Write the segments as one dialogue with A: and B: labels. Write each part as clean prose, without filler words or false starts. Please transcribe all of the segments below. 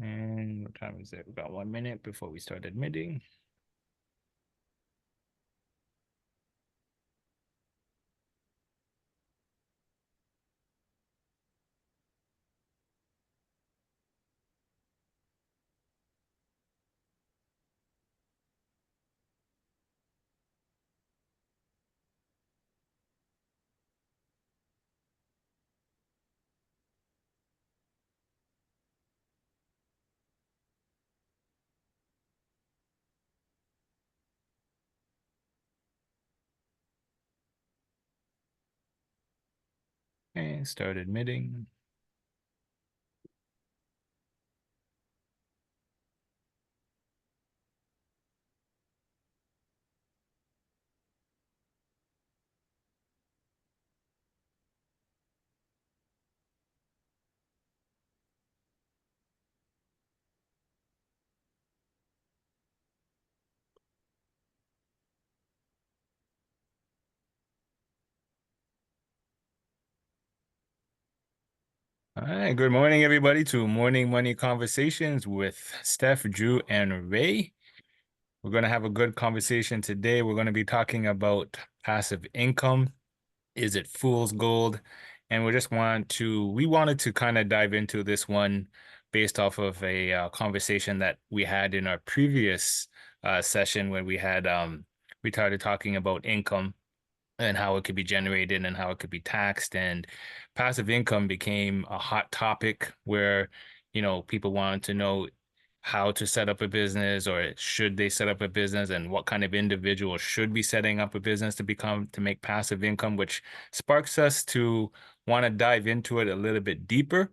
A: And what time is it? We've got 1 minute before we start admitting. And start admitting. All right, good morning, everybody, to Morning Money Conversations with Steph, Drew, and Ray. We're going to have a good conversation today. We're going to be talking about passive income. Is it fool's gold? And we wanted to kind of dive into this one based off of a conversation that we had in our previous session when we started talking about income and how it could be generated and how it could be taxed. And passive income became a hot topic where, people wanted to know how to set up a business or should they set up a business and what kind of individual should be setting up a business to make passive income, which sparks us to want to dive into it a little bit deeper.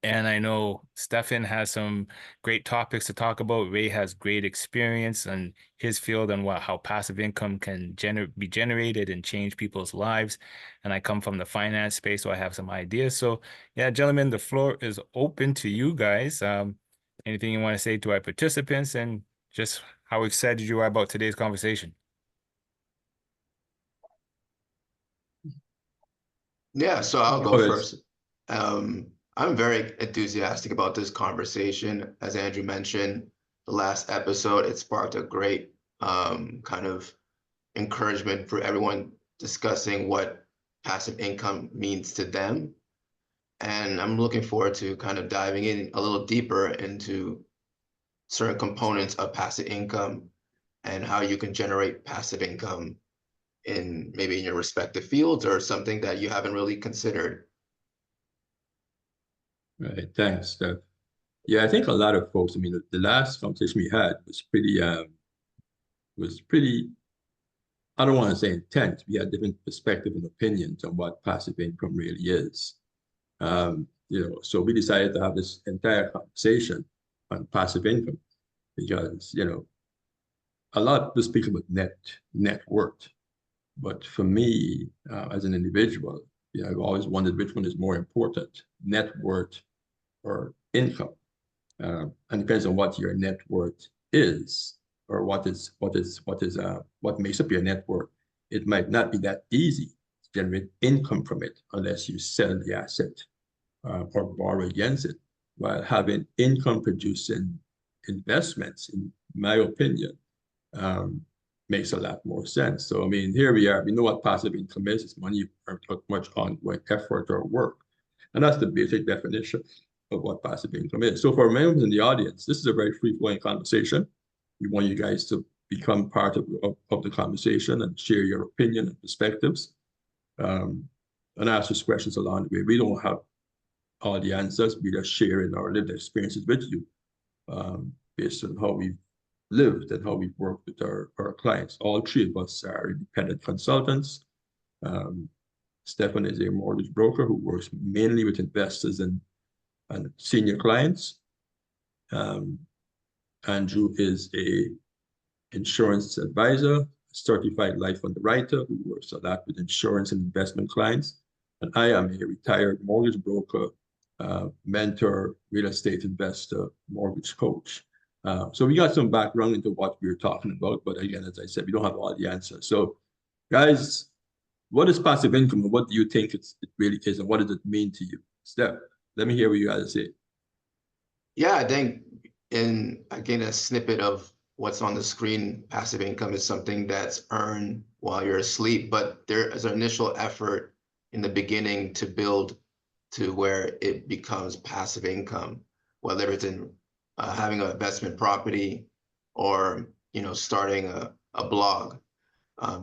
A: And I know Stefan has some great topics to talk about. Ray has great experience in his field on how passive income can be generated and change people's lives. And I come from the finance space, so I have some ideas. So yeah, gentlemen, the floor is open to you guys. Anything you want to say to our participants and just how excited you are about today's conversation?
B: Yeah, so I'll go
C: Okay.
B: first. I'm very enthusiastic about this conversation. As Andrew mentioned, the last episode, it sparked a great kind of encouragement for everyone discussing what passive income means to them. And I'm looking forward to kind of diving in a little deeper into certain components of passive income and how you can generate passive income in maybe in your respective fields or something that you haven't really considered.
C: Right. Thanks, Steph. Yeah, I think a lot of folks, I mean, the last conversation we had was pretty, I don't want to say intense. We had different perspectives and opinions on what passive income really is. So we decided to have this entire conversation on passive income because, a lot of people speak about net worth. But for me, as an individual, I've always wondered which one is more important, net worth or income. And depends on what your net worth is, or what makes up your net worth. It might not be that easy to generate income from it unless you sell the asset or borrow against it. While having income producing investments, in my opinion, um, makes a lot more sense. So I mean, here we are. We know what passive income is. It's money you earn without much ongoing effort or work, and that's the basic definition of what passive income is. So for members in the audience, this is a very free-flowing conversation. We want you guys to become part of the conversation and share your opinion and perspectives, and ask us questions along the way. We don't have all the answers. We just sharing our lived experiences with you, based on how we've lived and how we've worked with our clients. All three of us are independent consultants. Um, Stefan is a mortgage broker who works mainly with investors and senior clients. Andrew is a insurance advisor, certified life underwriter who works a lot with insurance and investment clients. And I am a retired mortgage broker, mentor, real estate investor, mortgage coach. So we got some background into what we were talking about, but again, as I said, we don't have all the answers. So guys, what is passive income and what do you think it really is and what does it mean to you? Steph, let me hear what you guys say.
B: Yeah, I think in again a snippet of what's on the screen, passive income is something that's earned while you're asleep, but there is an initial effort in the beginning to build to where it becomes passive income, whether it's in having an investment property or starting a blog.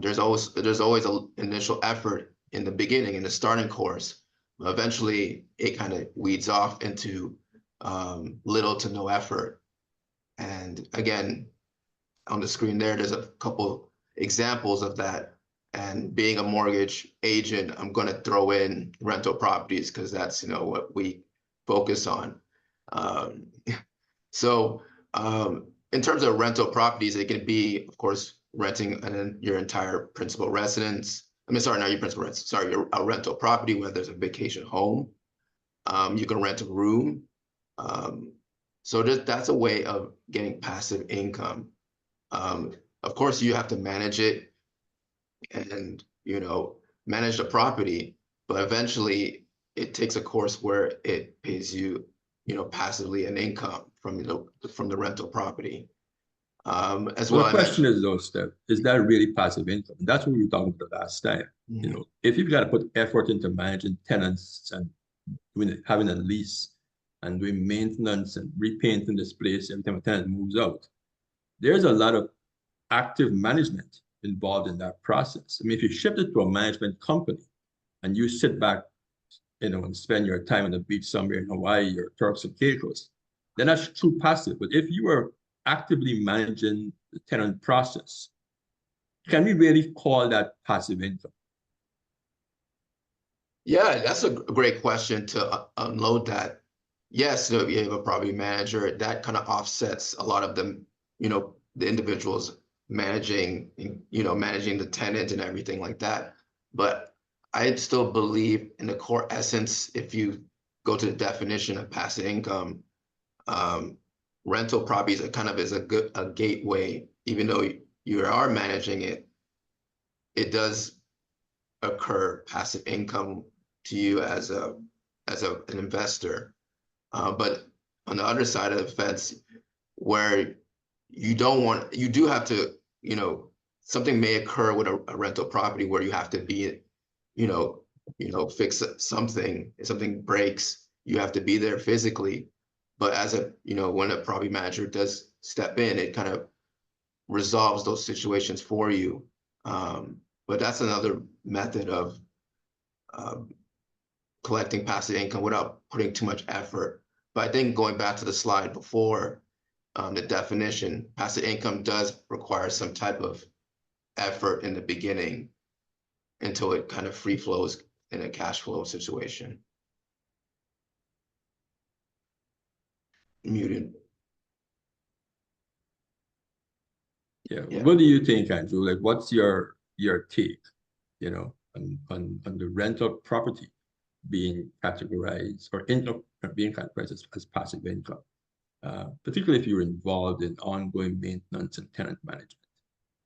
B: There's always an initial effort in the beginning in the starting course. Eventually, it kind of weeds off into little to no effort. And again, on the screen there's a couple examples of that. And being a mortgage agent, I'm going to throw in rental properties because that's what we focus on. Um, so in terms of rental properties, it can be, of course, renting your entire principal residence. I mean, sorry, not your principal residence. Sorry, a rental property, whether there's a vacation home. You can rent a room. Um, so that's a way of getting passive income. Of course, you have to manage it and manage the property, but eventually it takes a course where it pays you, passively an income from the rental property. As
C: Well,
B: well,
C: the
B: I
C: question
B: mentioned.
C: is though, Steph, is that really passive income? That's what we were talking about last time.
B: Mhm.
C: If you've got to put effort into managing tenants and having a lease and doing maintenance and repainting this place every time a tenant moves out, there's a lot of active management involved in that process. I mean, if you shift it to a management company and you sit back, and spend your time on the beach somewhere in Hawaii or Turks and Caicos, then that's true passive. But if you are actively managing the tenant process, can we really call that passive income?
B: Yeah, that's a great question to unload that. Yes, so you have a property manager that kind of offsets a lot of the individuals managing, managing the tenant and everything like that. But I still believe in the core essence, if you go to the definition of passive income, um, rental properties are kind of is a gateway, even though you are managing it, it does occur passive income to you as an investor. But on the other side of the fence, where you do have to, something may occur with a rental property where you have to be, you know, fix something. If something breaks, you have to be there physically. But when a property manager does step in, it kind of resolves those situations for you. But that's another method of um, collecting passive income without putting too much effort. But I think going back to the slide before, the definition, passive income does require some type of effort in the beginning until it kind of free flows in a cash flow situation. Muted.
C: Yeah.
B: Yeah.
C: What do you think, Andrew? Like, what's your take, on the rental property being categorized or income being categorized as passive income, particularly if you're involved in ongoing maintenance and tenant management?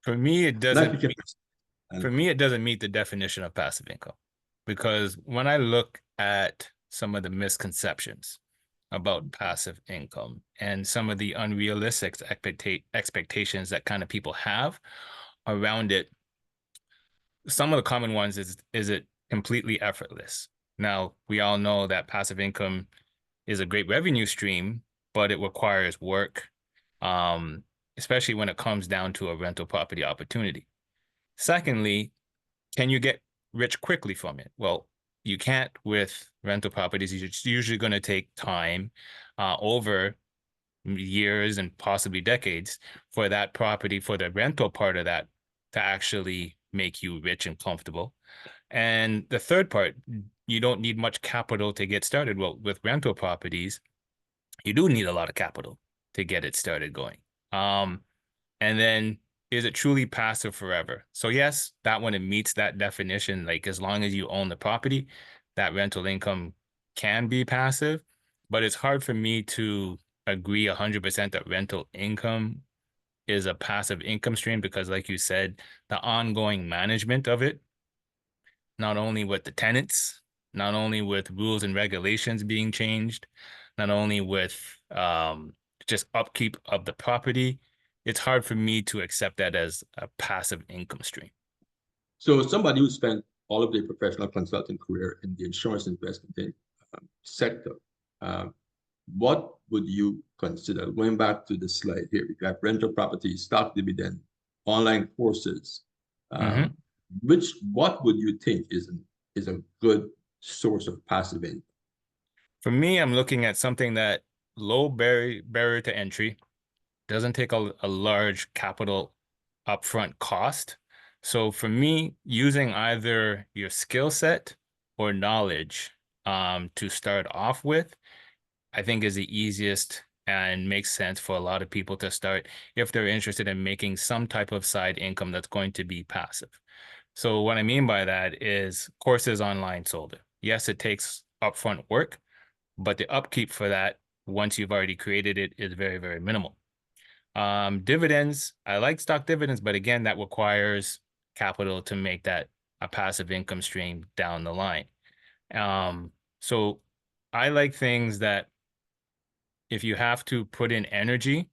A: For me, it
C: And I
A: doesn't.
C: think
A: For me, it doesn't meet the definition of passive income because when I look at some of the misconceptions about passive income and some of the unrealistic expectations that kind of people have around it, some of the common ones is it completely effortless? Now, we all know that passive income is a great revenue stream, but it requires work, um, especially when it comes down to a rental property opportunity. Secondly, can you get rich quickly from it? Well, you can't with rental properties. It's usually going to take time, over years and possibly decades for that property, for the rental part of that to actually make you rich and comfortable. And the third part, you don't need much capital to get started. Well, with rental properties, you do need a lot of capital to get it started going. And then is it truly passive forever? So yes, that one, it meets that definition. Like as long as you own the property, that rental income can be passive, but it's hard for me to agree 100% that rental income is a passive income stream because like you said, the ongoing management of it, not only with the tenants, not only with rules and regulations being changed, not only with just upkeep of the property, it's hard for me to accept that as a passive income stream.
C: So somebody who spent all of their professional consulting career in the insurance investment sector, um, what would you consider? Going back to the slide here, you have rental property, stock dividend, online courses.
A: Mhm.
C: What would you think is a good source of passive income?
A: For me, I'm looking at something that low barrier to entry, doesn't take a large capital upfront cost. So for me, using either your skill set or knowledge to start off with, I think is the easiest and makes sense for a lot of people to start if they're interested in making some type of side income that's going to be passive. So what I mean by that is courses online sold. Yes, it takes upfront work, but the upkeep for that, once you've already created it, is very, very minimal. Dividends, I like stock dividends, but again, that requires capital to make that a passive income stream down the line. So I like things that if you have to put in energy,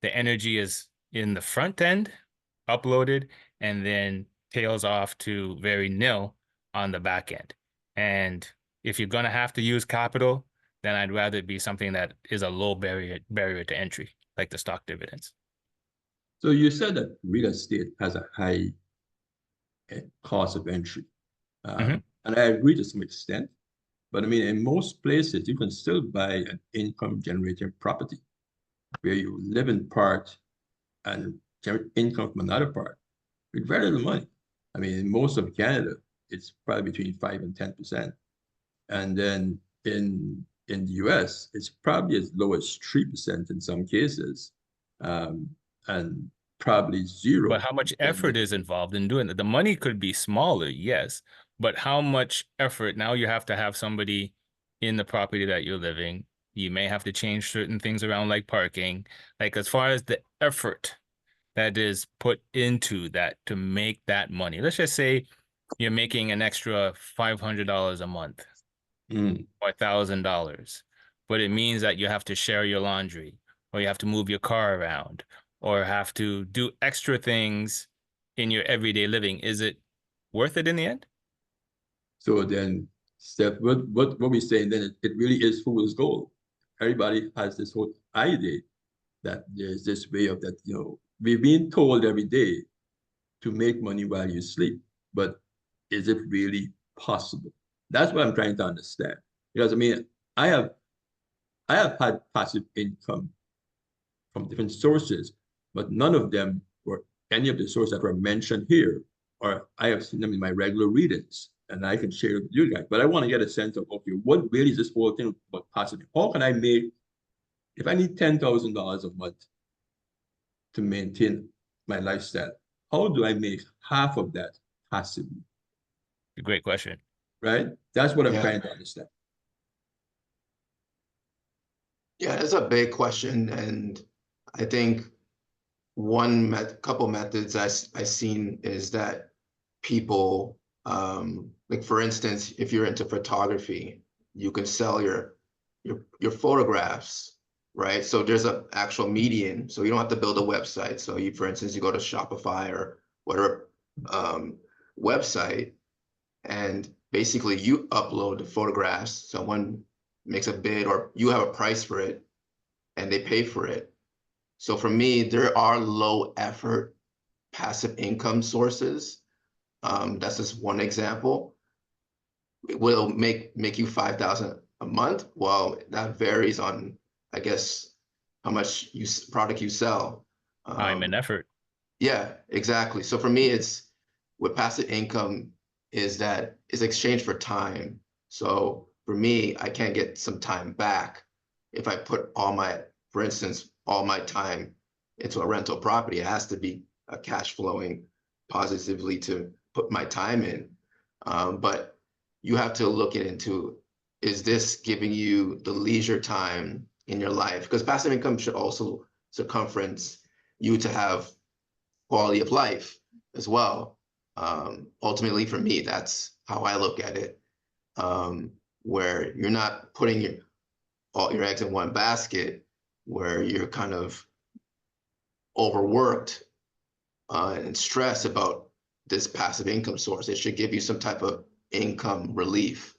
A: the energy is in the front end, uploaded, and then tails off to very nil on the back end. And if you're going to have to use capital, then I'd rather it be something that is a low barrier to entry, like the stock dividends.
C: So you said that real estate has a high cost of entry.
A: Mm-hmm.
C: And I agree to some extent. But I mean, in most places, you can still buy an income generating property where you live in part and generate income from another part with very little money. I mean, in most of Canada, it's probably between 5 and 10%. And then in the US, it's probably as low as 3% in some cases, and probably
A: But
C: zero.
A: how much effort is involved in doing it? The money could be smaller, yes, but how much effort? Now you have to have somebody in the property that you're living. You may have to change certain things around, like parking. Like as far as the effort that is put into that to make that money. Let's just say you're making an extra $500 a month
C: Mm.
A: or $1,000, but it means that you have to share your laundry or you have to move your car around or have to do extra things in your everyday living. Is it worth it in the end?
C: So then, Steph, what we're saying then, it really is fool's gold. Everybody has this whole idea that there's this way of that, we're being told every day to make money while you sleep, but is it really possible? That's what I'm trying to understand. Because I mean, I have I have had passive income from different sources, but none of them were any of the sources that were mentioned here, or I have seen them in my regular readings, and I can share with you guys. But I want to get a sense of, okay, what really is this whole thing about passive? How can I make, if I need $10,000 a month to maintain my lifestyle, how do I make half of that passively?
A: A great question.
C: Right? That's what I'm
B: Yeah,
C: trying to understand.
B: yeah, it's a big question, and I think couple methods I seen is that people, like for instance, if you're into photography, you can sell your photographs, right? So there's an actual median, so you don't have to build a website. So you, for instance, you go to Shopify or whatever website, and basically you upload the photographs. Someone makes a bid, or you have a price for it, and they pay for it. So for me, there are low effort passive income sources. That's just one example. It will make you 5,000 a month. Well, that varies on, I guess, how much product you sell.
A: Time and effort.
B: Yeah, exactly. So for me, it's with passive income is that is exchange for time. So for me, I can't get some time back if I put for instance, all my time into a rental property. It has to be a cash flowing positively to put my time in. But you have to look into, is this giving you the leisure time in your life? Because passive income should also circumference you to have quality of life as well. Ultimately, for me, that's how I look at it, where you're not putting all your eggs in one basket, where you're kind of overworked and stressed about this passive income source. It should give you some type of income relief,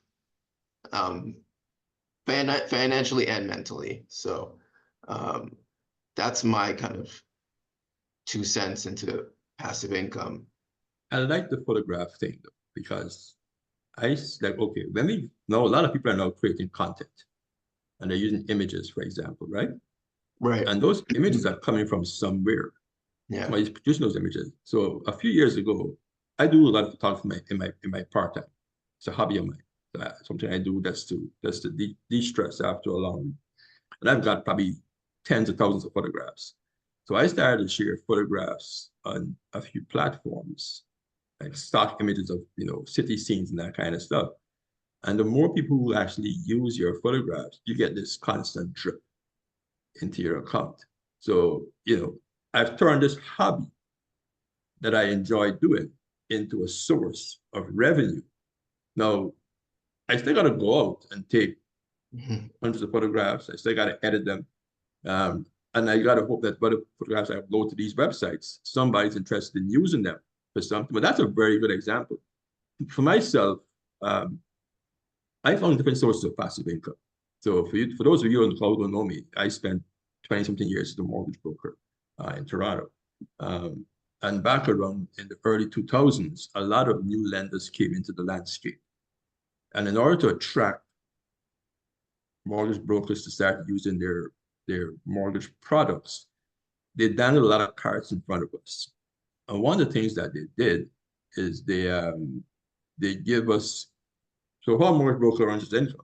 B: financially and mentally. So that's my kind of 2 cents into passive income.
C: I like the photograph thing though, because like, okay, when we know a lot of people are now creating content and they're using images, for example, right?
B: Right.
C: And those images are coming from somewhere.
B: Yeah.
C: Somebody's producing those images. So a few years ago, I do a lot of photography in my part-time. It's a hobby of mine. Something I do just to de-stress after a long week. And I've got probably tens of thousands of photographs. So I started to share photographs on a few platforms, like stock images of, city scenes and that kind of stuff. And the more people who actually use your photographs, you get this constant drip into your account. So, I've turned this hobby that I enjoy doing into a source of revenue. Now, I still got to go out and take hundreds of photographs. I still got to edit them. And I got to hope that whatever photographs I upload to these websites, somebody's interested in using them for something. But that's a very good example. For myself, I found different sources of passive income. So for those of you on the call who don't know me, I spent 20-something years as a mortgage broker in Toronto. And back around in the early 2000s, a lot of new lenders came into the landscape. And in order to attract mortgage brokers to start using their mortgage products, they dangled a lot of cards in front of us. And one of the things that they did is they give us, so how a mortgage broker earns his income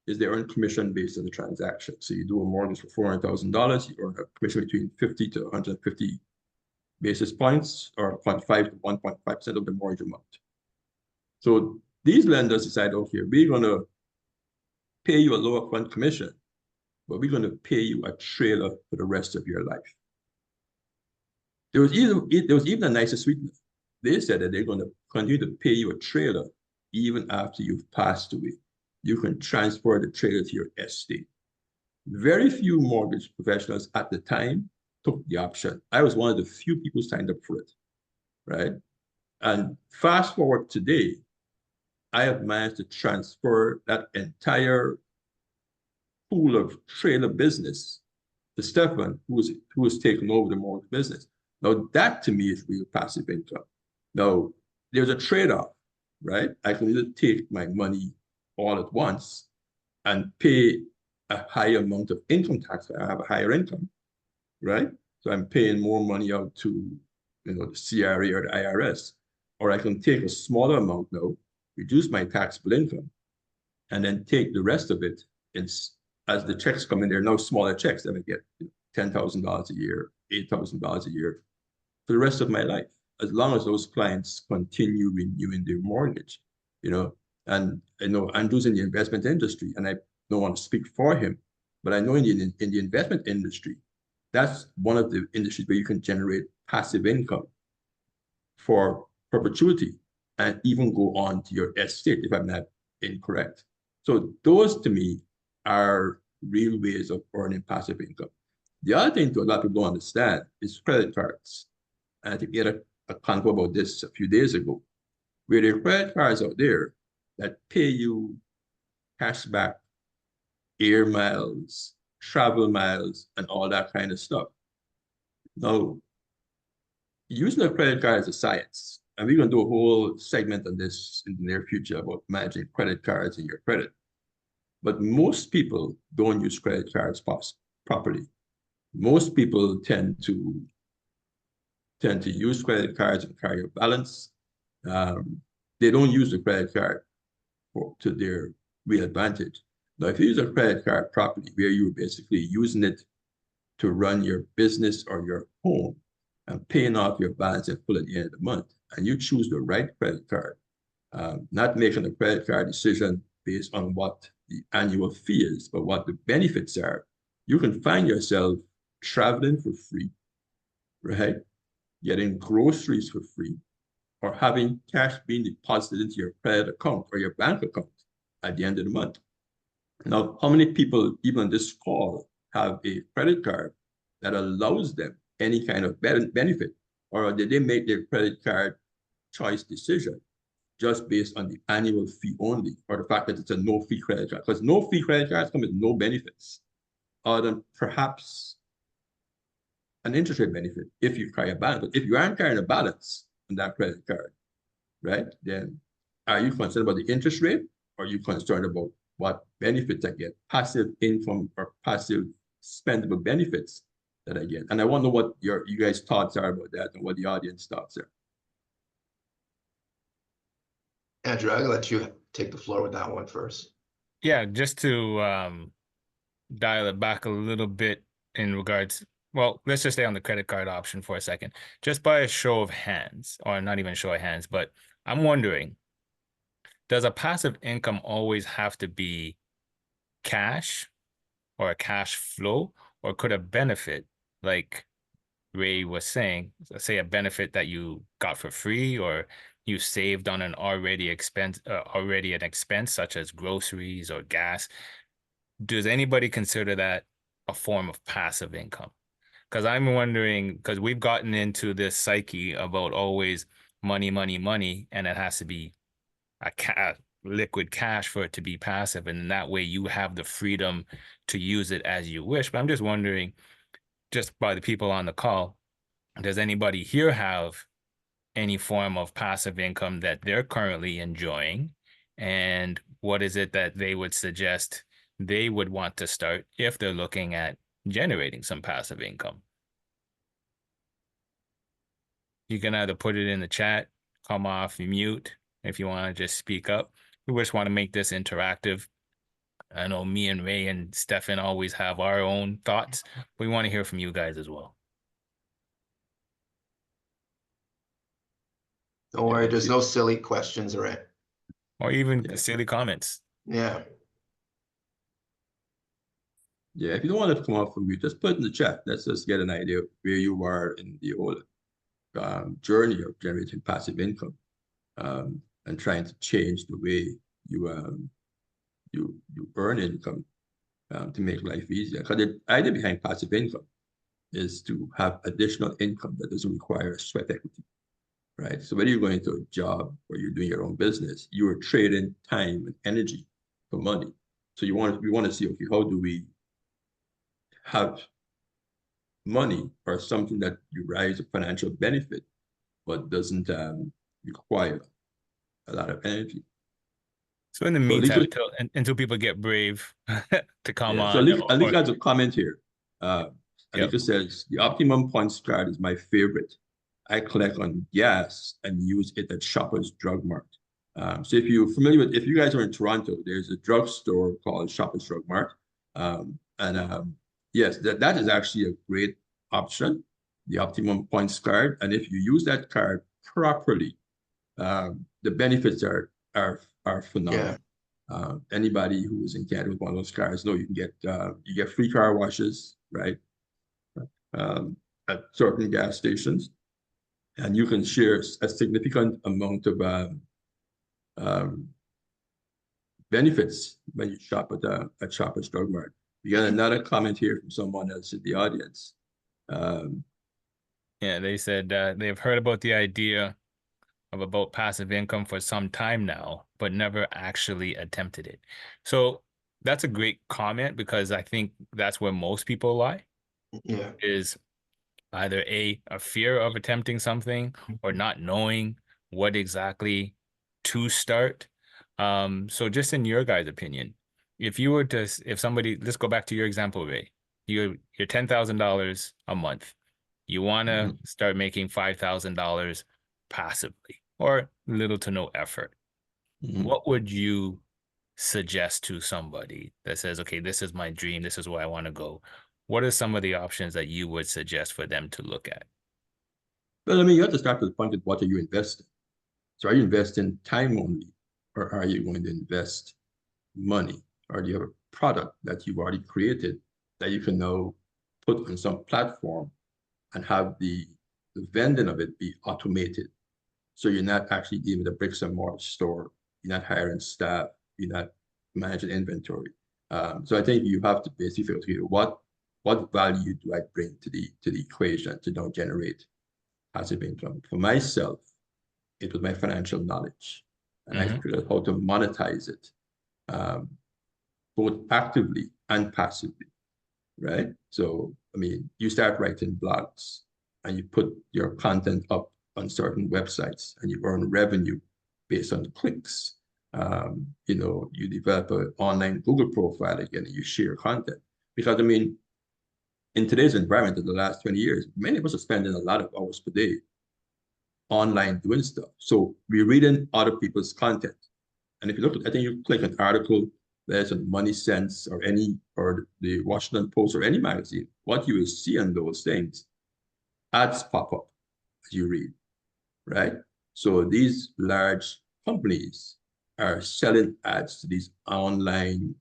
C: is they earn commission based on the transaction. So you do a mortgage for $400,000, you earn a commission between 50 to 150 basis points, or 0.5 to 1.5% of the mortgage amount. So these lenders decide, okay, we're going to pay you a lower upfront commission, but we're going to pay you a trailer for the rest of your life. There was even a nicer sweetener. They said that they're going to continue to pay you a trailer even after you've passed away. You can transfer the trailer to your estate. Very few mortgage professionals at the time took the option. I was one of the few people signed up for it, right? And fast forward today, I have managed to transfer that entire pool of trailer business to Stefan, who has taken over the mortgage business. Now, that to me is real passive income. Now, there's a trade-off, right? I can either take my money all at once and pay a higher amount of income tax. I have a higher income, right? So I'm paying more money out to, the CRA or the IRS. Or I can take a smaller amount now, reduce my taxable income, and then take the rest of it as the checks come in. They're now smaller checks that I get $10,000 a year, $8,000 a year for the rest of my life, as long as those clients continue renewing their mortgage, And I know Andrew's in the investment industry, and I don't want to speak for him, but I know in the investment industry, that's one of the industries where you can generate passive income for perpetuity and even go on to your estate, if I'm not incorrect. So those to me are real ways of earning passive income. The other thing a lot of people don't understand is credit cards. And I think we had a convo about this a few days ago, where there are credit cards out there that pay you cash back, air miles, travel miles, and all that kind of stuff. Now, using a credit card is a science, and we're going to do a whole segment on this in the near future about managing credit cards and your credit. But most people don't use credit cards properly. Most people tend to use credit cards and carry a balance. They don't use the credit card to their real advantage. Now, if you use a credit card properly, where you're basically using it to run your business or your home and paying off your balance in full at the end of the month, and you choose the right credit card, not making a credit card decision based on what the annual fee is, but what the benefits are, you can find yourself traveling for free, right? Getting groceries for free, or having cash being deposited into your credit account or your bank account at the end of the month. Now, how many people, even on this call, have a credit card that allows them any kind of benefit? Or did they make their credit card choice decision just based on the annual fee only, or the fact that it's a no-fee credit card? Because no-fee credit cards come with no benefits, other than perhaps an interest rate benefit if you carry a balance. But if you aren't carrying a balance on that credit card, right, then are you concerned about the interest rate, or are you concerned about what benefits I get, passive income or passive spendable benefits that I get? And I wonder what you guys' thoughts are about that, and what the audience thoughts are.
B: Andrew, I'll let you take the floor with that one first.
A: Yeah, just to dial it back a little bit in regards, well, let's just stay on the credit card option for a second. Just by a show of hands, or not even show of hands, but I'm wondering, does a passive income always have to be cash or a cash flow, or could a benefit, like Ray was saying, say a benefit that you got for free or you saved on an already an expense such as groceries or gas, does anybody consider that a form of passive income? Because I'm wondering, because we've gotten into this psyche about always money, money, money, and it has to be a liquid cash for it to be passive. And that way you have the freedom to use it as you wish. But I'm just wondering, just by the people on the call, does anybody here have any form of passive income that they're currently enjoying? And what is it that they would suggest they would want to start if they're looking at generating some passive income? You can either put it in the chat, come off mute if you want to just speak up. We just want to make this interactive. I know me and Ray and Stefan always have our own thoughts. We want to hear from you guys as well.
B: Don't worry, there's no silly questions
A: or even silly comments.
B: Yeah.
C: Yeah, if you don't want to come off from mute, just put it in the chat. Let's just get an idea of where you are in the whole journey of generating passive income, and trying to change the way you you earn income, to make life easier. Because the idea behind passive income is to have additional income that doesn't require sweat equity, right? So whether you're going to a job or you're doing your own business, you are trading time and energy for money. So we want to see, okay, how do we have money or something that derives a financial benefit but doesn't require a lot of energy.
A: So in the meantime, until people get brave to come on.
C: So Alika has a comment here. Alika says, the Optimum Points card is my favorite. I collect on gas and use it at Shoppers Drug Mart. So if you're familiar with, if you guys are in Toronto, there's a drugstore called Shoppers Drug Mart. Yes, that is actually a great option, the Optimum Points card. And if you use that card properly, the benefits are phenomenal. Yeah. Anybody who is in Canada with one of those cards know you get free car washes, right? At certain gas stations, and you can share a significant amount of benefits when you shop at Shoppers Drug Mart. We got another comment here from someone else in the audience.
A: Yeah, they said they've heard about the idea of about passive income for some time now, but never actually attempted it. So that's a great comment, because I think that's where most people lie.
B: Yeah.
A: Is either a fear of attempting something or not knowing what exactly to start. So just in your guys' opinion, if you were to, if somebody, let's go back to your example, Ray, you're $10,000 a month. You want to start making $5,000 passively or little to no effort. What would you suggest to somebody that says, okay, this is my dream, this is where I want to go? What are some of the options that you would suggest for them to look at?
C: Well, I mean, you have to start with the point of what are you investing? So are you investing time only, or are you going to invest money? Or do you have a product that you've already created that you can now put on some platform and have the vending of it be automated? So you're not actually dealing with a bricks and mortar store. You're not hiring staff. You're not managing inventory. So I think you have to basically figure out what value do I bring to the equation to now generate passive income. For myself, it was my financial knowledge, and I figured out how to monetize it, both actively and passively, right? So, I mean, you start writing blogs and you put your content up on certain websites and you earn revenue based on clicks. You develop an online Google profile again, and you share content. Because, I mean, in today's environment, in the last 20 years, many of us are spending a lot of hours per day online doing stuff. So we're reading other people's content. And if you look at, I think you click an article, there's a Money Sense or the Washington Post or any magazine, what you will see on those things, ads pop up as you read, right? So these large companies are selling ads to these online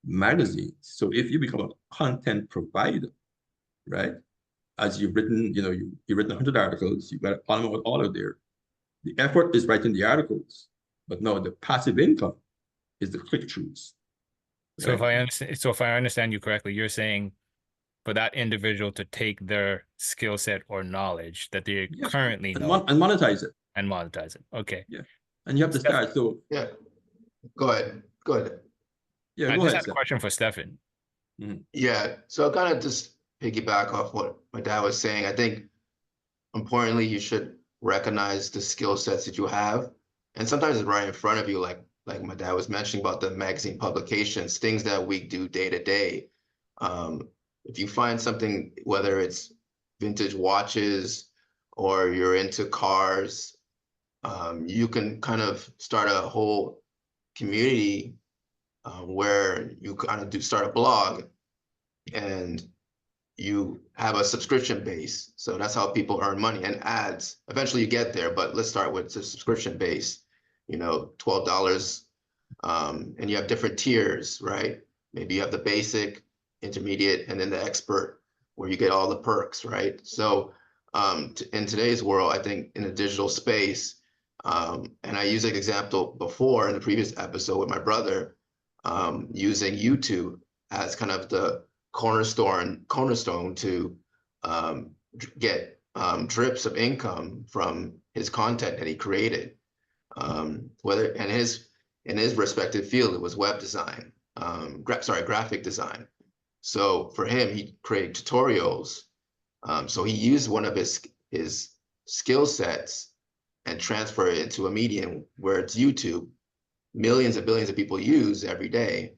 C: magazines. So if you become a content provider, right? As you've written, you've written 100 articles, you've got a column with all of there. The effort is writing the articles, but no, the passive income is the click-throughs.
A: So
C: Right?
A: if I understand you correctly, you're saying for that individual to take their skill set or knowledge that they
C: Yes,
A: currently
C: and,
A: know
C: and monetize it.
A: and monetize it. Okay.
C: Yeah, and you have to start. So
B: Yeah, go ahead. Go ahead.
C: yeah,
A: I
C: go
A: just
C: ahead,
A: had a
C: Stef.
A: question for Stefan.
B: Yeah, so kind of just piggyback off what my dad was saying. I think importantly, you should recognize the skill sets that you have, and sometimes it's right in front of you, like my dad was mentioning about the magazine publications, things that we do day to day. If you find something, whether it's vintage watches or you're into cars, you can kind of start a whole community where you kind of start a blog and you have a subscription base. So that's how people earn money, and ads. Eventually you get there, but let's start with the subscription base, $12. And you have different tiers, right? Maybe you have the basic, intermediate, and then the expert, where you get all the perks, right? So in today's world, I think in the digital space, and I used an example before in the previous episode with my brother, using YouTube as kind of the cornerstone to get drips of income from his content that he created. Whether in his respective field, it was web design, graphic design. So for him, he created tutorials. So he used one of his skill sets and transfer it into a medium where it's YouTube. Millions and billions of people use every day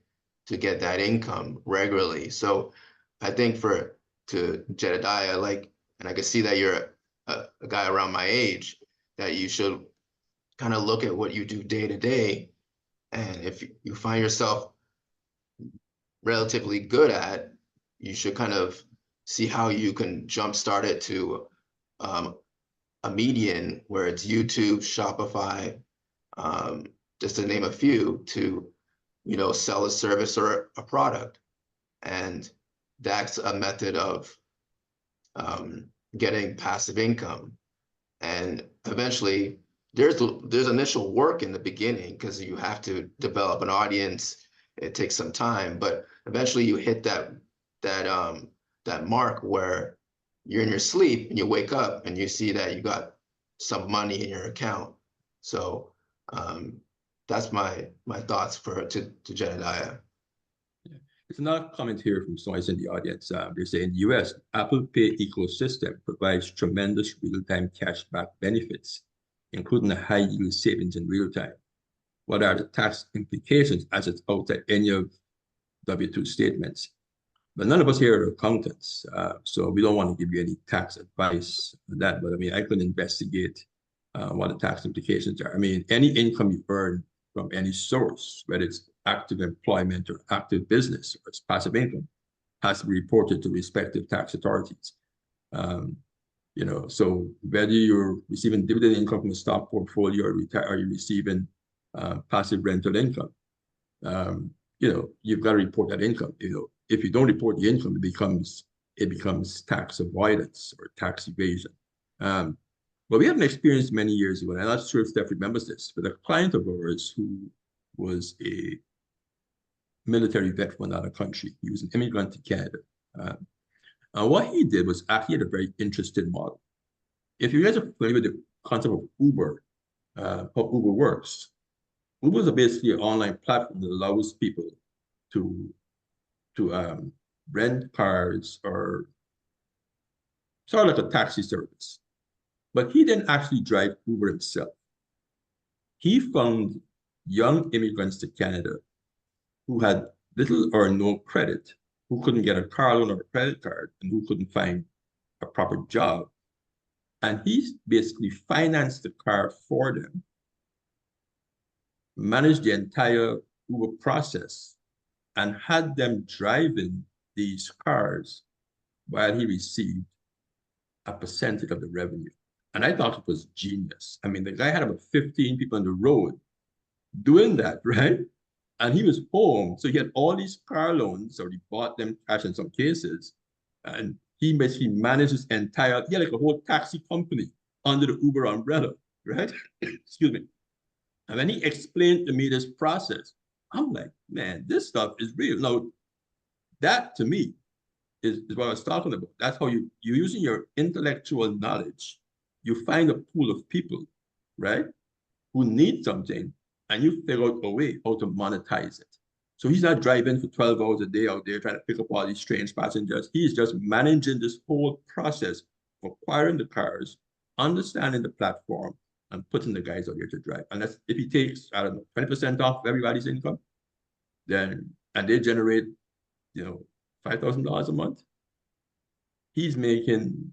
B: to get that income regularly. So I think to Jedediah, and I can see that you're a guy around my age, that you should kind of look at what you do day to day. And if you find yourself relatively good at, you should kind of see how you can jumpstart it to a median where it's YouTube, Shopify, just to name a few, to sell a service or a product. And that's a method of getting passive income. And eventually there's initial work in the beginning because you have to develop an audience. It takes some time, but eventually you hit that mark where you're in your sleep and you wake up and you see that you got some money in your account. So that's my thoughts to Jedediah.
C: Yeah. There's another comment here from someone in the audience. They say in the US, Apple Pay ecosystem provides tremendous real-time cashback benefits, including a high yield savings in real time. What are the tax implications as it's outside any of W-2 statements? But none of us here are accountants, so we don't want to give you any tax advice on that. But I mean, I could investigate what the tax implications are. I mean, any income you earn from any source, whether it's active employment or active business or it's passive income, has to be reported to respective tax authorities. So whether you're receiving dividend income from a stock portfolio or are you receiving passive rental income, you've got to report that income. If you don't report the income, it becomes tax avoidance or tax evasion. But we had an experience many years ago, and I'm not sure if Steph remembers this, but a client of ours who was a military vet from another country. He was an immigrant to Canada. And what he did was actually had a very interesting model. If you guys are familiar with the concept of Uber, how Uber works, Uber is basically an online platform that allows people to rent cars or sort of like a taxi service. But he didn't actually drive Uber himself. He found young immigrants to Canada who had little or no credit, who couldn't get a car loan or a credit card, and who couldn't find a proper job. And he basically financed the car for them, managed the entire Uber process, and had them driving these cars while he received a percentage of the revenue. And I thought it was genius. I mean, the guy had about 15 people on the road doing that, right? And he was home. So he had all these car loans, or he bought them cash in some cases. And he basically managed his entire, he had like a whole taxi company under the Uber umbrella, right? Excuse me. And when he explained to me this process, I'm like, man, this stuff is real. Now, that to me is what I was talking about. That's how you're using your intellectual knowledge. You find a pool of people, right, who need something, and you figure out a way how to monetize it. So he's not driving for 12 hours a day out there trying to pick up all these strange passengers. He's just managing this whole process of acquiring the cars, understanding the platform, and putting the guys out there to drive. And that's, if he takes, I don't know, 20% off everybody's income, then, and they generate, $5,000 a month, he's making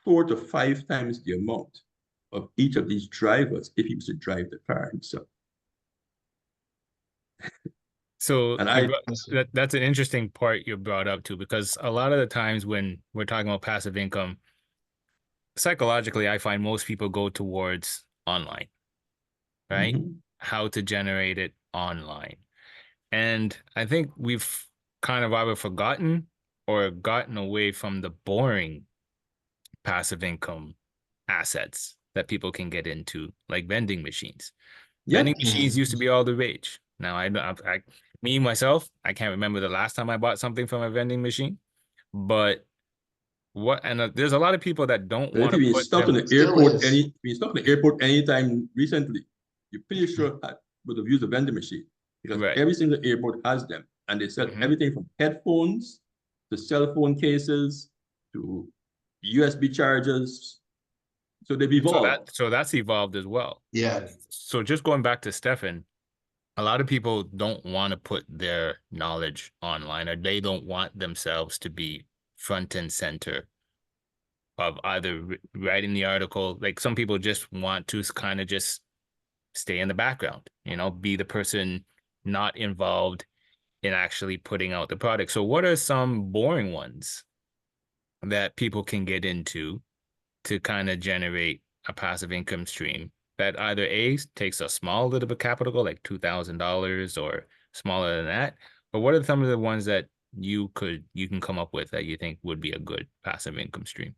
C: 4 to 5 times the amount of each of these drivers if he was to drive the car himself.
A: So
C: And
A: that's an interesting part you brought up too, because a lot of the times when we're talking about passive income, psychologically, I find most people go towards online, right?
C: Mm-hmm.
A: How to generate it online. And I think we've kind of either forgotten or gotten away from the boring passive income assets that people can get into, like vending machines. Vending machines used to be all the rage. Now, me myself, I can't remember the last time I bought something from a vending machine, but there's a lot of people that don't want to put
C: stuck in the airport stuck in the airport anytime recently, you're pretty sure I would have used a vending machine, because every single airport has them, and they sell everything from headphones to cell phone cases to USB chargers. So they've evolved.
A: So that's evolved as well.
B: Yeah.
A: So just going back to Stefan, a lot of people don't want to put their knowledge online, or they don't want themselves to be front and center of either writing the article. Like, some people just want to kind of just stay in the background, be the person not involved in actually putting out the product. So what are some boring ones that people can get into to kind of generate a passive income stream that either takes a small little bit of capital, like $2,000 or smaller than that? Or what are some of the ones that you can come up with that you think would be a good passive income stream?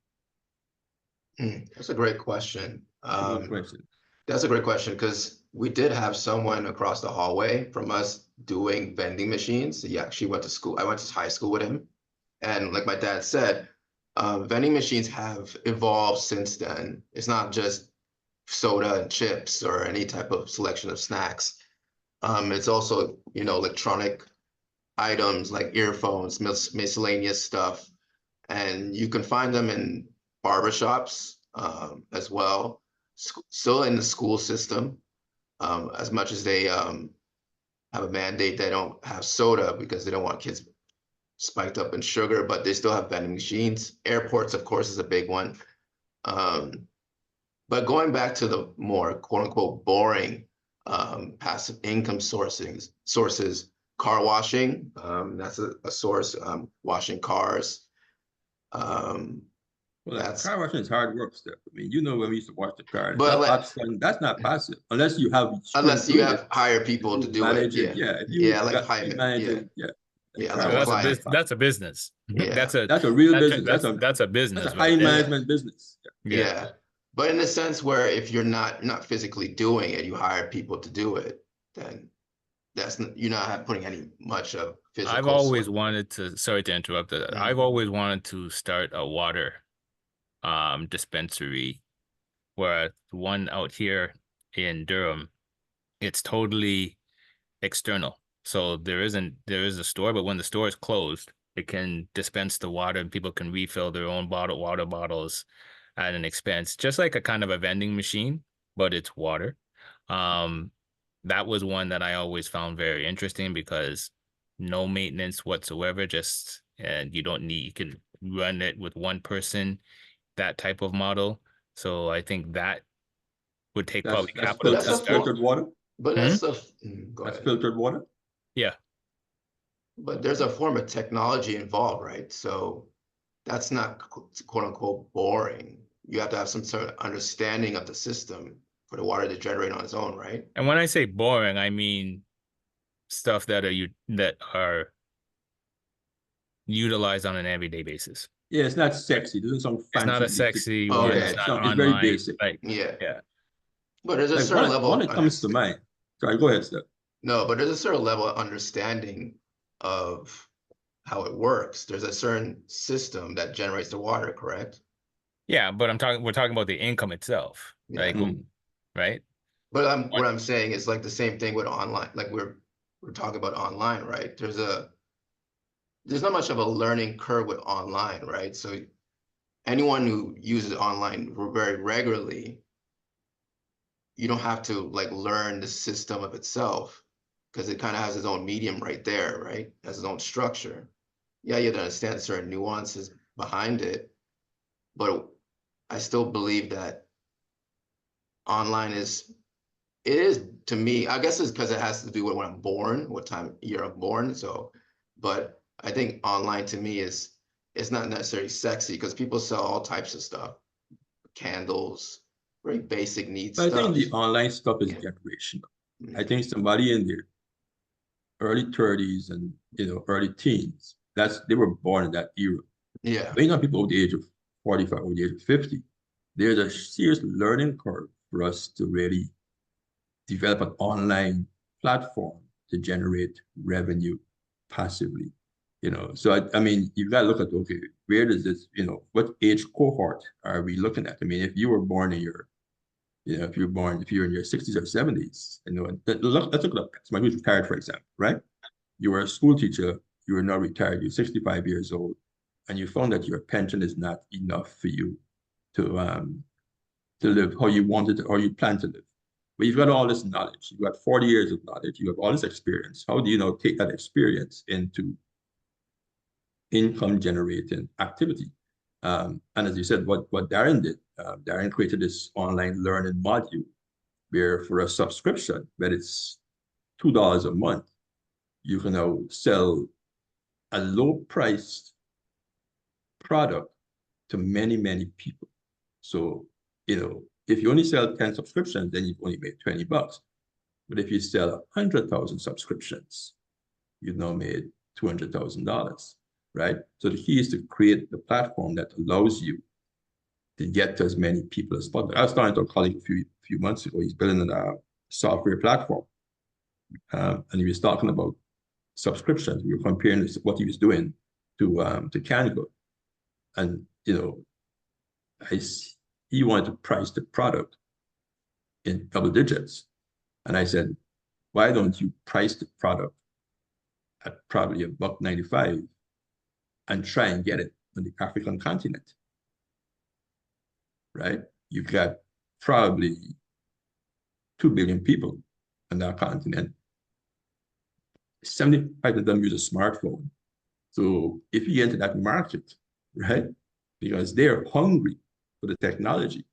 B: That's a great question. That's a great question, because we did have someone across the hallway from us doing vending machines. He actually went to school. I went to high school with him. And like my dad said, vending machines have evolved since then. It's not just soda and chips or any type of selection of snacks. It's also, electronic items like earphones, miscellaneous stuff. And you can find them in barbershops as well, still in the school system, as much as they have a mandate. They don't have soda because they don't want kids spiked up in sugar, but they still have vending machines. Airports, of course, is a big one. But going back to the more quote unquote boring passive income sources, car washing, that's a source, washing cars.
C: Car washing is hard work, Steph. I mean, when we used to wash the car,
B: but
C: that's not passive unless you have
B: hire people to do it. Like
A: So that's a business.
B: Yeah,
C: that's a real business.
A: That's a business.
C: That's a high management business.
B: Yeah. But in the sense where if you're not physically doing it, you hire people to do it, then you're not putting any much of
A: I've
B: physical
A: always
B: sweat.
A: wanted to, sorry to interrupt that. I've
B: Mhm.
A: always wanted to start a water dispensary, where the one out here in Durham, it's totally external. So there is a store, but when the store is closed, it can dispense the water and people can refill their own water bottles at an expense, just like a kind of a vending machine, but it's water. Um, that was one that I always found very interesting because no maintenance whatsoever, just and you can run it with one person, that type of model. So I think that would take
C: That's
A: probably
C: that's
B: But
A: capital
C: fil
B: that's
A: to
B: a
C: that's
A: start.
B: form,
C: filtered water.
B: but
A: Hmm?
B: go
C: That's
B: ahead.
C: filtered water.
A: Yeah.
B: But there's a form of technology involved, right? So that's not quote unquote boring. You have to have some sort of understanding of the system for the water to generate on its own, right?
A: And when I say boring, I mean stuff that are utilized on an everyday basis.
C: Yeah, it's not sexy. It doesn't sound
A: It's not
C: fancy.
A: a sexy one. It's
C: Yeah,
B: Okay,
A: not
C: it's very
A: online.
C: basic.
A: Like,
B: yeah.
A: yeah.
B: But there's a
C: Like
B: certain level
C: one
B: of
C: that comes to
B: understanding.
C: mind. Sorry, go ahead, Steph.
B: No, but there's a certain level of understanding of how it works. There's a certain system that generates the water, correct?
A: Yeah, but we're talking about the income itself.
B: Yeah.
A: Like,
C: Mm.
A: right?
B: But what
A: What
B: I'm saying is like the same thing with online. Like we're talking about online, right? There's not much of a learning curve with online, right? So anyone who uses online very regularly, you don't have to like learn the system of itself because it kind of has its own medium right there, right? It has its own structure. Yeah, you have to understand certain nuances behind it, but I still believe that online it is to me, I guess it's because it has to do with when I'm born, what time year I'm born. So, but I think online to me it's not necessarily sexy because people sell all types of stuff, candles, very basic need
C: But I think
B: stuff.
C: the online stuff is
B: Yeah.
C: generational. I
B: Mhm.
C: think somebody in their early 30s and early teens, they were born in that era.
B: Yeah.
C: But people over the age of 45, over the age of 50, there's a serious learning curve for us to really develop an online platform to generate revenue passively. So I mean, you've got to look at, okay, where does this, what age cohort are we looking at? I mean, if you were born in your, if you're in your 60s or 70s, let's look at somebody who's retired, for example, right? You were a school teacher, you are now retired, you're 65 years old, and you found that your pension is not enough for you to live how you wanted to, or you plan to live. But you've got all this knowledge. You've got 40 years of knowledge. You have all this experience. How do you now take that experience into income generating activity? And as you said, what Darren did, Darren created this online learning module where for a subscription, that it's $2 a month, you can now sell a low priced product to many, many people. So, if you only sell 10 subscriptions, then you've only made $20. But if you sell 100,000 subscriptions, you've now made $200,000, right? So the key is to create the platform that allows you to get to as many people as possible. I was talking to a colleague a few months ago. He's building a software platform, and he was talking about subscriptions. We were comparing what he was doing to Canva, and I he wanted to price the product in double digits, and I said, why don't you price the product at probably $1.95 and try and get it on the African continent, right? You've got probably 2 billion people on that continent. 75 of them use a smartphone. So if you get into that market, right, because they're hungry for the technology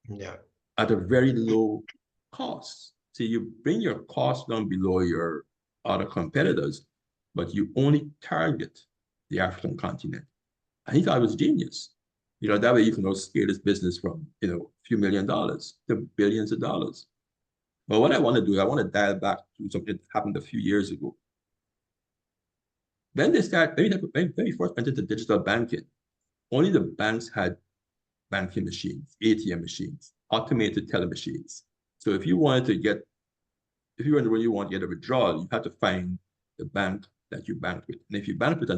B: Yeah.
C: at a very low cost. So you bring your cost down below your other competitors, but you only target the African continent. And he thought it was genius. That way you can scale this business from, a few $1,000,000 to billions of dollars. But what I want to do, I want to dial back to something that happened a few years ago. When we first entered the digital banking, only the banks had banking machines, ATM machines, automated teller machines. So if if you were when you want to get a withdrawal, you had to find the bank that you banked with. And if you banked with a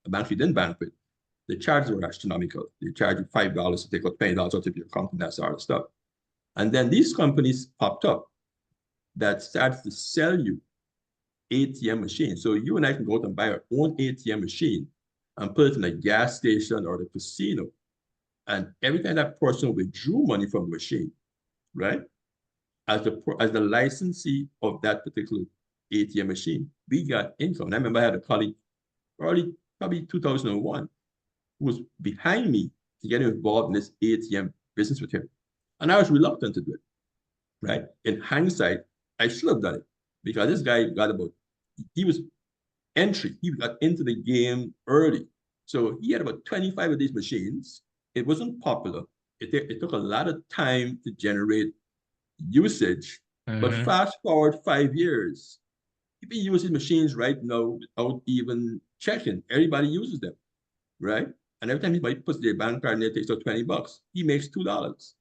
C: bank you didn't bank with, the charges were astronomical. They charge you $5 to take out $20 out of your account and that sort of stuff. And then these companies popped up that starts to sell you ATM machines. So you and I can go out and buy our own ATM machine and put it in a gas station or the casino. And every time that person withdrew money from the machine, right? As the licensee of that particular ATM machine, we got income. And I remember I had a colleague probably 2001 who was behind me to get involved in this ATM business with him. And I was reluctant to do it, right? In hindsight, I should have done it because this guy he got into the game early. So he had about 25 of these machines. It wasn't popular. It took a lot of time to generate usage. But fast forward 5 years, people use these machines right now without even checking. Everybody uses them, right? And every time somebody puts their bank card in there, it takes out $20. He makes $2,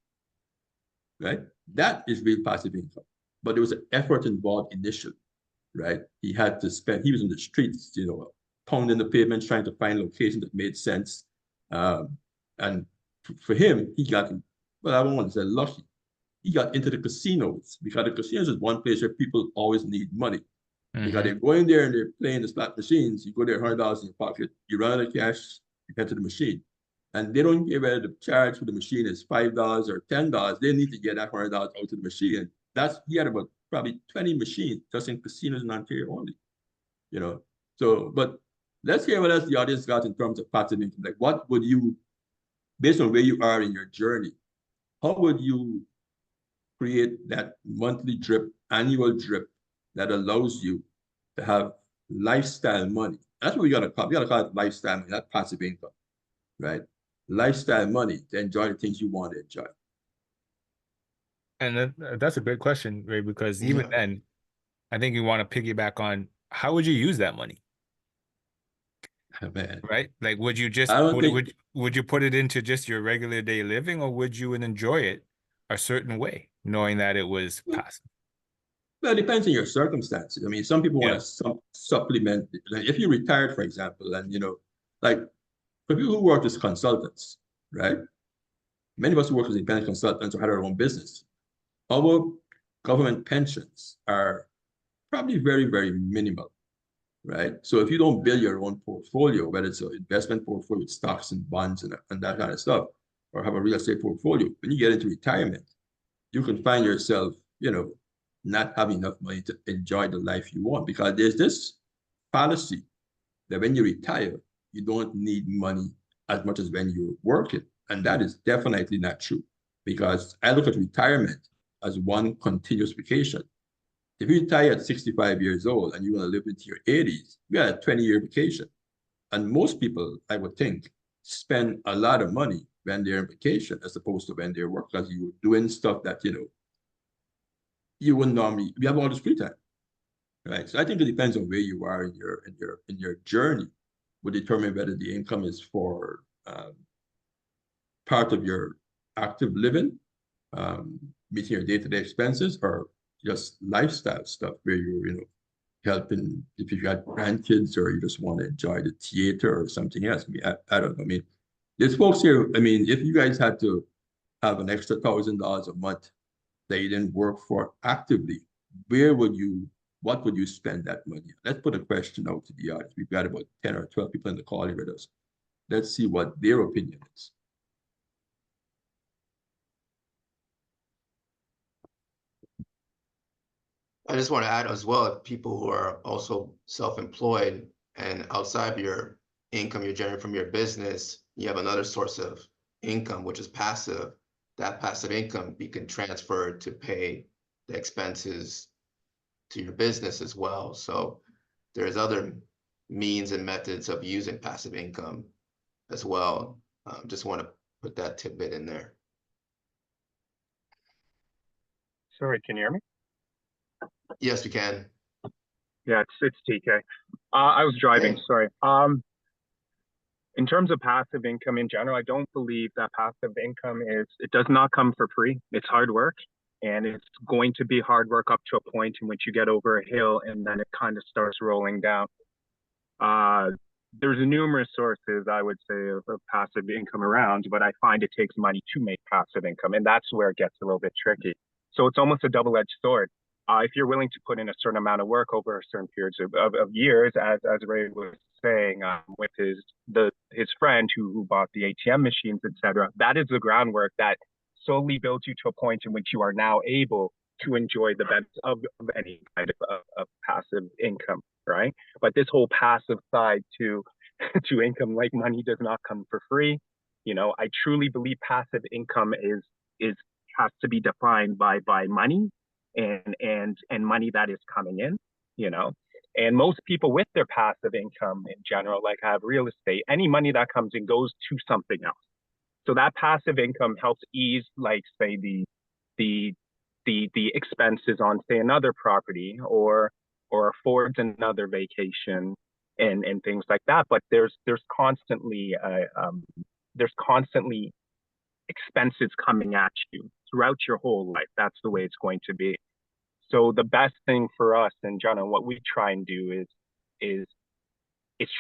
C: right? That is real passive income. But there was an effort involved initially, right? He was in the streets, pounding the pavement, trying to find locations that made sense. And for him, I don't want to say lucky. He got into the casinos because the casinos is one place where people always need money. Because they're going there and they're playing the slot machines. You go there, $100 in your pocket, you run out of cash, you head to the machine. And they don't care whether the charge for the machine is $5 or $10. They need to get that $100 out of the machine. And he had about probably 20 machines just in casinos in Ontario only. So, but let's hear what else the audience got in terms of passive income. Like, what would you, based on where you are in your journey, how would you create that monthly drip, annual drip that allows you to have lifestyle money? That's what we got to call it. We got to call it lifestyle money, not passive income, right? Lifestyle money to enjoy the things you want to enjoy.
A: And that's a great question, Ray, because even then, I think you want to piggyback on how would you use that money?
C: Man.
A: Right? Like, would you just would you put it into just your regular day living, or would you enjoy it a certain way, knowing that it was passive?
C: Well, it depends on your circumstances. I mean, some people want to supplement. If you retired, for example, and like for people who work as consultants, right? Many of us who work as independent consultants or had our own business, our government pensions are probably very, very minimal, right? So if you don't build your own portfolio, whether it's an investment portfolio with stocks and bonds and that kind of stuff, or have a real estate portfolio, when you get into retirement, you can find yourself, not having enough money to enjoy the life you want, because there's this fallacy that when you retire, you don't need money as much as when you're working. And that is definitely not true, because I look at retirement as one continuous vacation. If you retire at 65 years old and you want to live into your 80s, you got a 20-year vacation. And most people, I would think, spend a lot of money when they're on vacation as opposed to when they're working, because you're doing stuff that, you wouldn't normally, you have all this free time, right? So I think it depends on where you are in your journey would determine whether the income is for part of your active living, meeting your day-to-day expenses, or just lifestyle stuff where you're, helping if you've got grandkids or you just want to enjoy the theater or something else. I mean, I don't know. I mean, there's folks here, I mean, if you guys had to have an extra $1,000 a month that you didn't work for actively, what would you spend that money on? Let's put a question out to the audience. We've got about 10 or 12 people in the call here with us. Let's see what their opinion is.
B: I just want to add as well, people who are also self-employed and outside of your income you're generating from your business, you have another source of income, which is passive. That passive income you can transfer to pay the expenses to your business as well. So there's other means and methods of using passive income as well. Just want to put that tidbit in there.
D: Sorry, can you hear me?
B: Yes, we can.
D: Yeah, it's TK. I was driving, sorry. In terms of passive income in general, I don't believe that passive income it does not come for free. It's hard work. And it's going to be hard work up to a point in which you get over a hill and then it kind of starts rolling down. There's numerous sources, I would say, of passive income around, but I find it takes money to make passive income, and that's where it gets a little bit tricky. So it's almost a double-edged sword. If you're willing to put in a certain amount of work over a certain periods of years, as Ray was saying, with his friend who bought the ATM machines, etc., that is the groundwork that slowly builds you to a point in which you are now able to enjoy the benefits of any kind of passive income, right? But this whole passive side to income, like money, does not come for free. You know, I truly believe passive income is has to be defined by money and money that is coming in, you know. And most people with their passive income in general, like have real estate, any money that comes in goes to something else. So that passive income helps ease, like, say, the expenses on, say, another property, or affords another vacation and things like that. But there's constantly expenses coming at you throughout your whole life. That's the way it's going to be. So the best thing for us in general, what we try and do is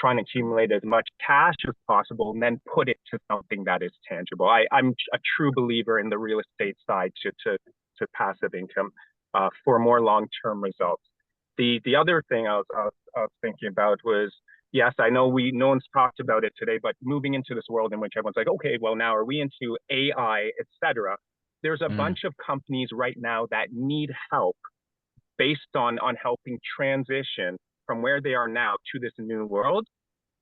D: trying to accumulate as much cash as possible and then put it to something that is tangible. I'm a true believer in the real estate side to passive income for more long-term results. The other thing I was thinking about was, yes, I know no one's talked about it today, but moving into this world in which everyone's like, okay, well, now are we into AI, etc.? There's a bunch of companies right now that need help based on helping transition from where they are now to this new world.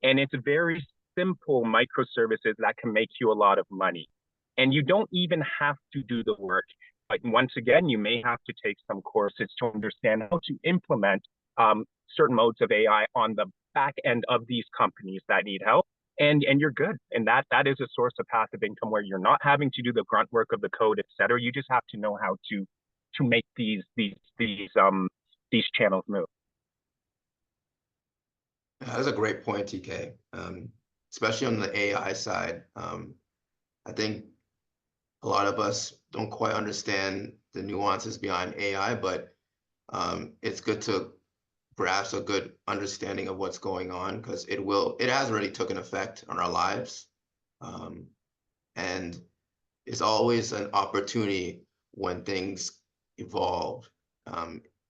D: And it's very simple microservices that can make you a lot of money. And you don't even have to do the work. But once again, you may have to take some courses to understand how to implement certain modes of AI on the back end of these companies that need help. And you're good. And that is a source of passive income where you're not having to do the grunt work of the code, et cetera. You just have to know how to make these channels move.
B: That's a great point, TK. Especially on the AI side. I think a lot of us don't quite understand the nuances behind AI, but it's good to grasp a good understanding of what's going on, because it has already taken effect on our lives. And it's always an opportunity when things evolve,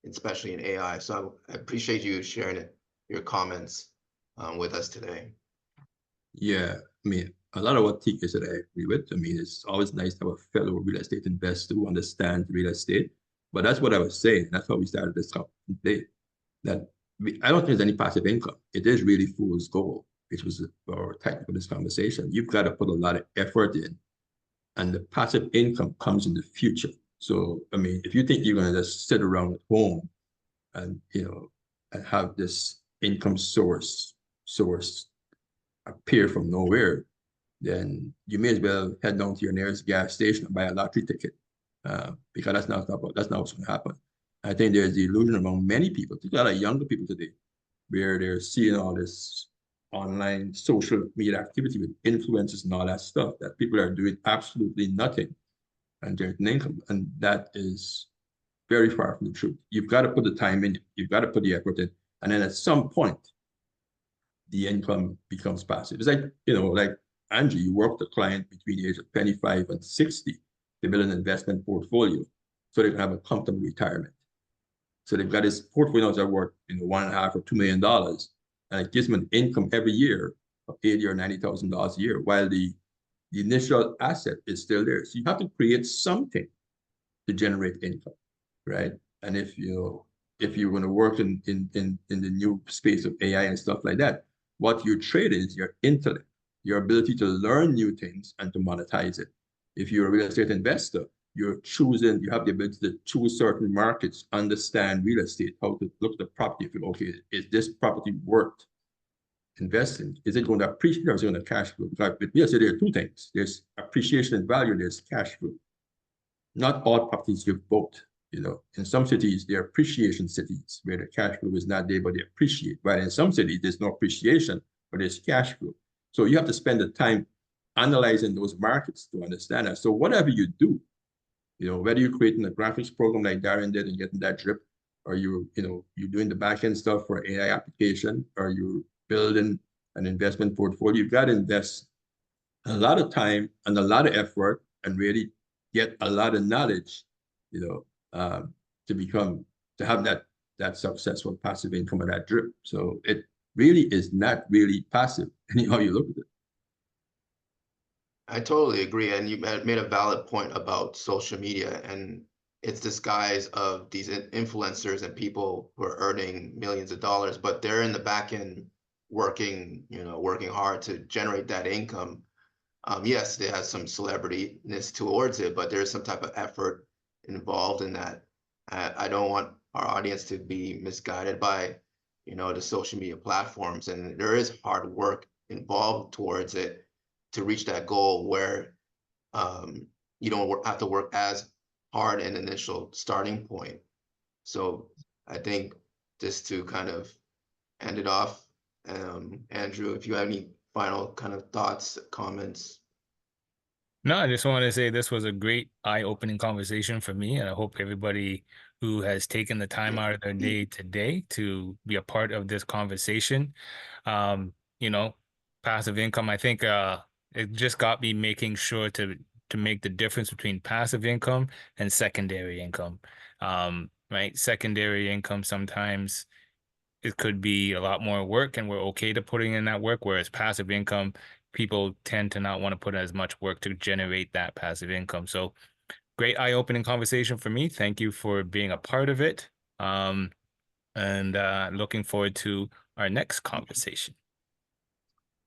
B: especially in AI. So I appreciate you sharing your comments with us today.
C: Yeah, I mean, a lot of what TK said I agree with. I mean, it's always nice to have a fellow real estate investor who understands real estate. But that's what I was saying. That's how we started this topic today. That I don't think there's any passive income. It is really fool's gold, which was our title for this conversation. You've got to put a lot of effort in, and the passive income comes in the future. So, I mean, if you think you're going to just sit around at home and, and have this income source appear from nowhere, then you may as well head down to your nearest gas station and buy a lottery ticket, because that's not what's going to happen. I think there's the illusion among many people, a lot of younger people today, where they're seeing all this online social media activity with influencers and all that stuff, that people are doing absolutely nothing and generating income. And that is very far from the truth. You've got to put the time in, you've got to put the effort in, and then at some point, the income becomes passive. It's like, like Angie, you work with a client between the age of 25 and 60 to build an investment portfolio so they can have a comfortable retirement. So they've got this portfolio that worth $1.5 or $2 million, and it gives them an income every year of $80,000 or $90,000 a year, while the initial asset is still there. So you have to create something to generate income, right? And if you're going to work in the new space of AI and stuff like that, what you trade is your intellect, your ability to learn new things and to monetize it. If you're a real estate investor, you have the ability to choose certain markets, understand real estate, how to look at the property, okay, is this property worth investing? Is it going to appreciate or is it going to cash flow? Because with real estate, there are two things. There's appreciation and value, there's cash flow. Not all properties give both. In some cities, they're appreciation cities where the cash flow is not there, but they appreciate. While in some cities, there's no appreciation, but there's cash flow. So you have to spend the time analyzing those markets to understand that. So whatever you do, whether you're creating a graphics program like Darren did and getting that drip, or you're doing the back-end stuff for AI application, or you're building an investment portfolio, you've got to invest a lot of time and a lot of effort and really get a lot of knowledge, to have that successful passive income and that drip. So it really is not really passive, anyhow you look at it.
B: I totally agree. And you made a valid point about social media and its disguise of these influencers and people who are earning millions of dollars, but they're in the back end working hard to generate that income. Yes, they have some celebrityness towards it, but there's some type of effort involved in that. I don't want our audience to be misguided by, the social media platforms, and there is hard work involved towards it to reach that goal where you don't have to work as hard an initial starting point. So I think just to kind of end it off, Andrew, if you have any final kind of thoughts, comments.
A: No, I just want to say this was a great eye-opening conversation for me, and I hope everybody who has taken the time out of their day today to be a part of this conversation. You know, passive income, I think it just got me making sure to make the difference between passive income and secondary income. Right? Secondary income sometimes it could be a lot more work and we're okay to putting in that work, whereas passive income, people tend to not want to put as much work to generate that passive income. So great eye-opening conversation for me. Thank you for being a part of it. And looking forward to our next conversation.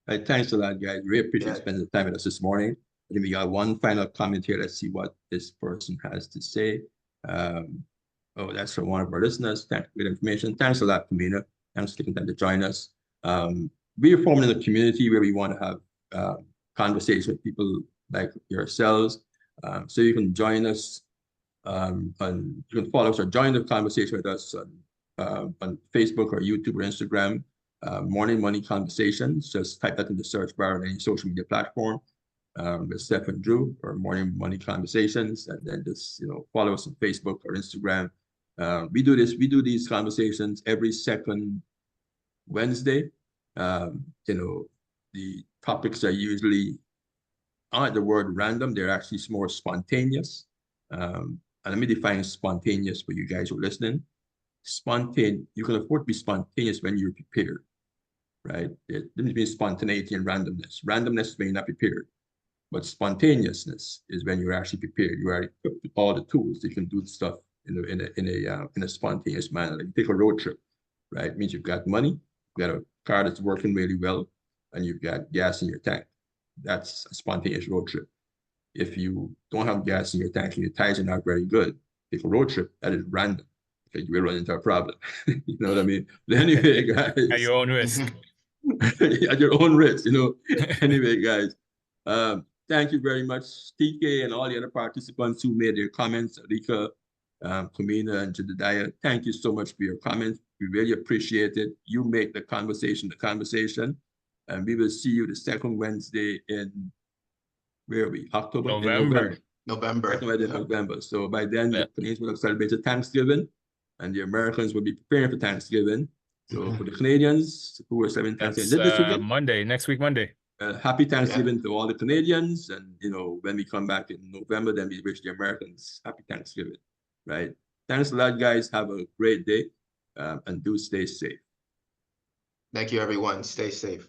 C: Thanks a lot, guys. Really appreciate spending the time with us this morning. I think we got one final comment here. Let's see what this person has to say. Oh, that's from one of our listeners. Thanks for the information. Thanks a lot, Kamina. Thanks for taking time to join us. We are forming a community where we want to have conversations with people like yourselves. So you can join us and you can follow us or join the conversation with us on Facebook or YouTube or Instagram. Morning Money Conversations. Just type that in the search bar on any social media platform. With Stef and Drew or Morning Money Conversations, and then just follow us on Facebook or Instagram. We do these conversations every second Wednesday. The topics are usually aren't the word random, they're actually more spontaneous. And let me define spontaneous for you guys who are listening. You can afford to be spontaneous when you're prepared, right? It doesn't mean spontaneity and randomness. Randomness is when you're not prepared. But spontaneousness is when you're actually prepared. You are equipped with all the tools. You can do stuff in a spontaneous manner. Like take a road trip, right? It means you've got money, you've got a car that's working really well, and you've got gas in your tank. That's a spontaneous road trip. If you don't have gas in your tank and your tires are not very good, take a road trip. That is random. Okay, you will run into a problem. You know what I mean? But anyway, guys.
A: At your own risk.
C: At your own risk, Anyway, guys. Thank you very much, TK, and all the other participants who made their comments, Alika, Kamina, and Jedediah. Thank you so much for your comments. We really appreciate it. You make the conversation. And we will see you the second Wednesday in, where are we? October?
A: November.
C: November. So by then, the Canadians will have celebrated Thanksgiving, and the Americans will be preparing for Thanksgiving. So for the Canadians who are celebrating Thanksgiving,
A: Monday, next week, Monday.
C: Happy Thanksgiving to all the Canadians. And, when we come back in November, then we wish the Americans happy Thanksgiving, right? Thanks a lot, guys. Have a great day and do stay safe.
B: Thank you, everyone. Stay safe.